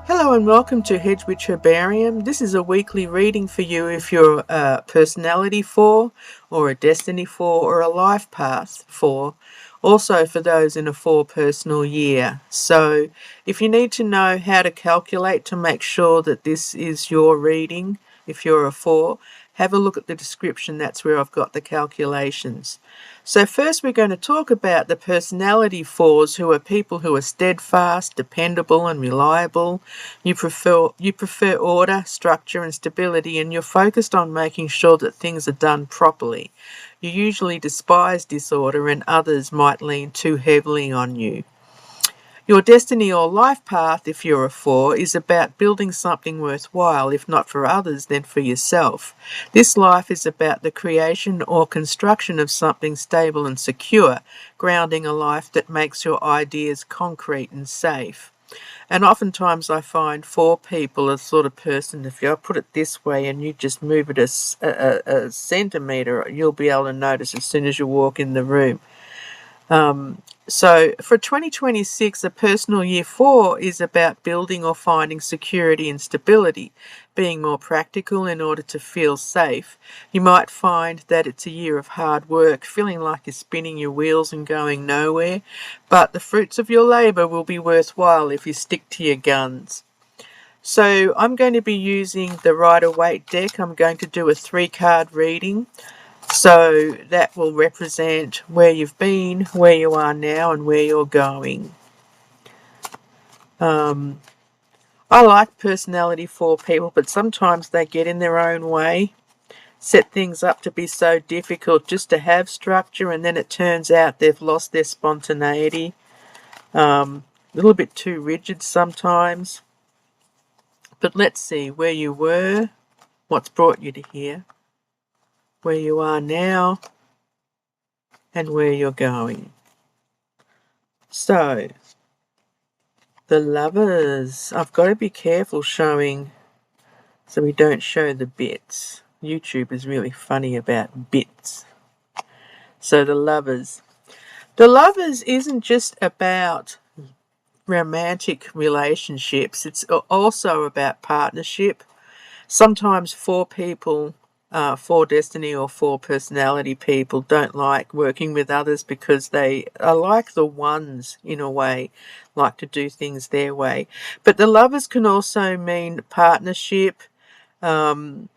Hello and welcome to Hedgewitch Herbarium. This is a weekly reading for you if you're a personality 4 or a destiny 4 or a life path 4. Also for those in a 4 personal year. So if you need to know how to calculate to make sure that this is your reading, if you're a 4, have a look at the description. That's where I've got the calculations. So first we're going to talk about the personality 4s, who are people who are steadfast, dependable and reliable. You prefer order, structure and stability, and you're focused on making sure that things are done properly. You usually despise disorder, and others might lean too heavily on you. Your destiny or life path, if you're a 4, is about building something worthwhile, if not for others, then for yourself. This life is about the creation or construction of something stable and secure, grounding a life that makes your ideas concrete and safe. And oftentimes I find 4 people are the sort of person, if I put it this way and you just move it a centimetre, you'll be able to notice as soon as you walk in the room. So for 2026, a personal year 4 is about building or finding security and stability, being more practical in order to feel safe. You might find that it's a year of hard work, feeling like you're spinning your wheels and going nowhere, but the fruits of your labour will be worthwhile if you stick to your guns. So I'm going to be using the Rider-Waite deck. I'm going to do a 3-card reading. So that will represent where you've been, where you are now, and where you're going. I like personality 4 people, but sometimes they get in their own way, set things up to be so difficult just to have structure, and then it turns out they've lost their spontaneity. A little bit too rigid sometimes. But let's see where you were, what's brought you to here, where you are now, and where you're going. So, the Lovers. I've got to be careful showing so we don't show the bits. YouTube is really funny about bits. So the Lovers. The Lovers isn't just about romantic relationships. It's also about partnership. Sometimes 4 people, 4 destiny or 4 personality people don't like working with others because they are like the ones in a way, like to do things their way. But the Lovers can also mean partnership, the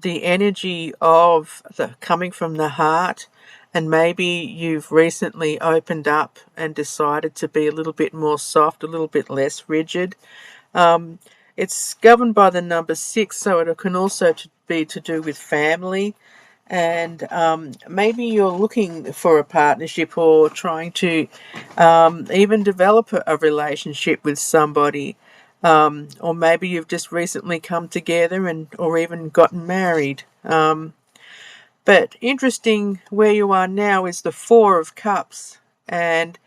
energy of the coming from the heart, and maybe you've recently opened up and decided to be a little bit more soft, a little bit less rigid. It's governed by the number 6, so it can also be to do with family. And maybe you're looking for a partnership or trying to even develop a relationship with somebody. Or maybe you've just recently come together or even gotten married. But interesting, where you are now is the 4 of Cups. And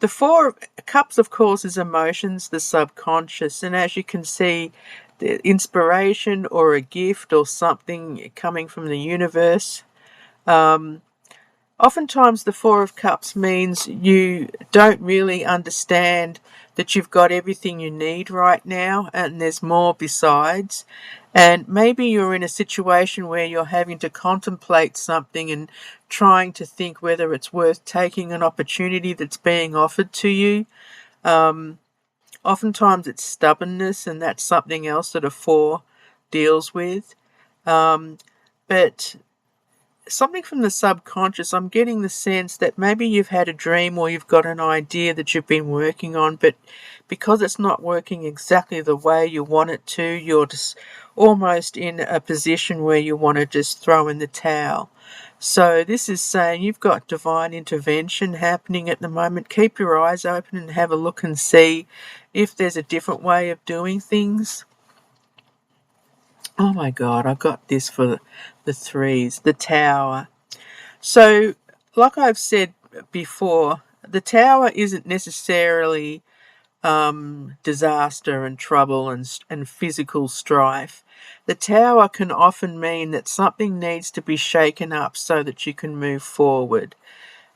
the 4 of Cups, of course, is emotions, the subconscious. And as you can see, the inspiration or a gift or something coming from the universe. Oftentimes the 4 of Cups means you don't really understand that you've got everything you need right now and there's more besides. And maybe you're in a situation where you're having to contemplate something and trying to think whether it's worth taking an opportunity that's being offered to you. Oftentimes it's stubbornness, and that's something else that a 4 deals with. But something from the subconscious, I'm getting the sense that maybe you've had a dream or you've got an idea that you've been working on, but because it's not working exactly the way you want it to, you're just almost in a position where you want to just throw in the towel. So this is saying you've got divine intervention happening at the moment. Keep your eyes open and have a look and see if there's a different way of doing things. Oh my God, I got this for the 3s, the Tower. So, like I've said before, the Tower isn't necessarily disaster and trouble and physical strife. The Tower can often mean that something needs to be shaken up so that you can move forward.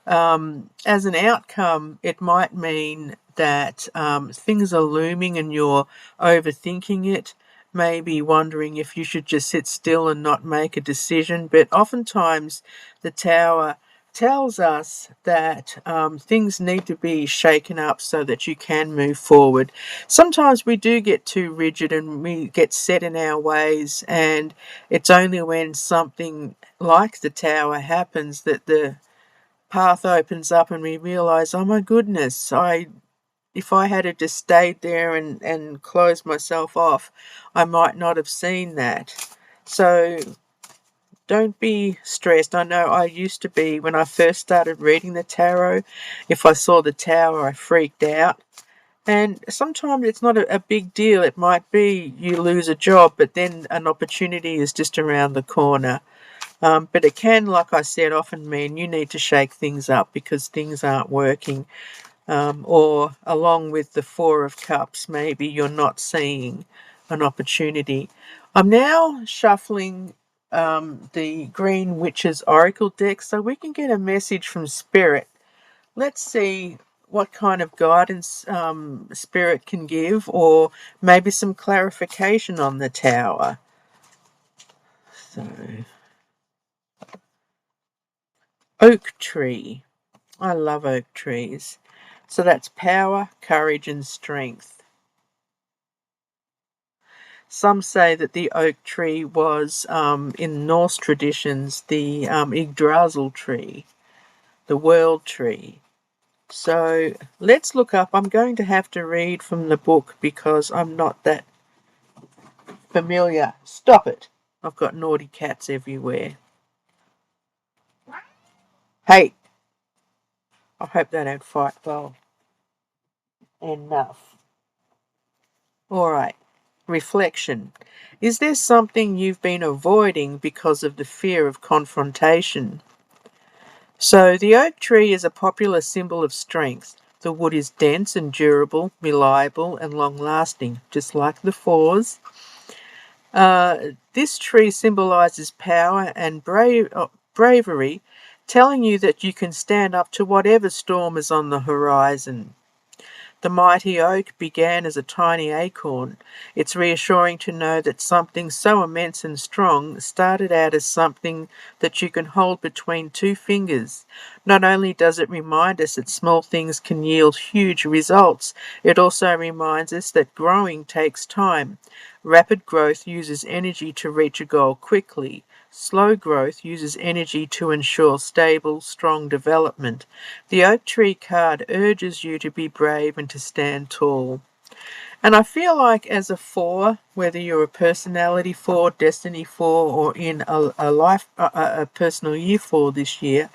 As an outcome, it might mean that things are looming and you're overthinking it, maybe wondering if you should just sit still and not make a decision. But oftentimes the Tower tells us that things need to be shaken up so that you can move forward. Sometimes we do get too rigid and we get set in our ways, and it's only when something like the Tower happens that the path opens up and we realize, oh my goodness, if I had just stayed there and closed myself off, I might not have seen that. So don't be stressed. I know I used to be, when I first started reading the tarot, if I saw the Tower, I freaked out. And sometimes it's not a big deal. It might be you lose a job, but then an opportunity is just around the corner. But it can, like I said, often mean you need to shake things up because things aren't working. Or along with the Four of Cups, maybe you're not seeing an opportunity. I'm now shuffling the Green Witch's Oracle deck so we can get a message from Spirit. Let's see what kind of guidance Spirit can give, or maybe some clarification on the Tower. So, Oak Tree. I love oak trees. So that's power, courage, and strength. Some say that the oak tree was, in Norse traditions, the Yggdrasil tree, the world tree. So let's look up. I'm going to have to read from the book because I'm not that familiar. Stop it. I've got naughty cats everywhere. Hey, I hope they don't fight well. Enough. All right. Reflection. Is there something you've been avoiding because of the fear of confrontation? So, the oak tree is a popular symbol of strength. The wood is dense and durable, reliable and long-lasting, just like the fours. This tree symbolizes power and bravery, telling you that you can stand up to whatever storm is on the horizon. The mighty oak began as a tiny acorn. It's reassuring to know that something so immense and strong started out as something that you can hold between two fingers. Not only does it remind us that small things can yield huge results, it also reminds us that growing takes time. Rapid growth uses energy to reach a goal quickly. Slow growth uses energy to ensure stable, strong development. The oak tree card urges you to be brave and to stand tall. And I feel like as a four, whether you're a personality four, destiny four, or in a personal year four this year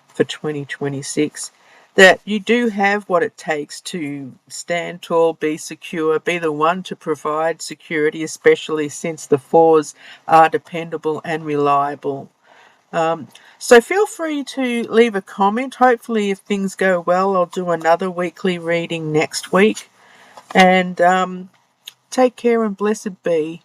for 2026, that you do have what it takes to stand tall, be secure, be the one to provide security, especially since the fours are dependable and reliable. So feel free to leave a comment. Hopefully, if things go well, I'll do another weekly reading next week. And take care and blessed be.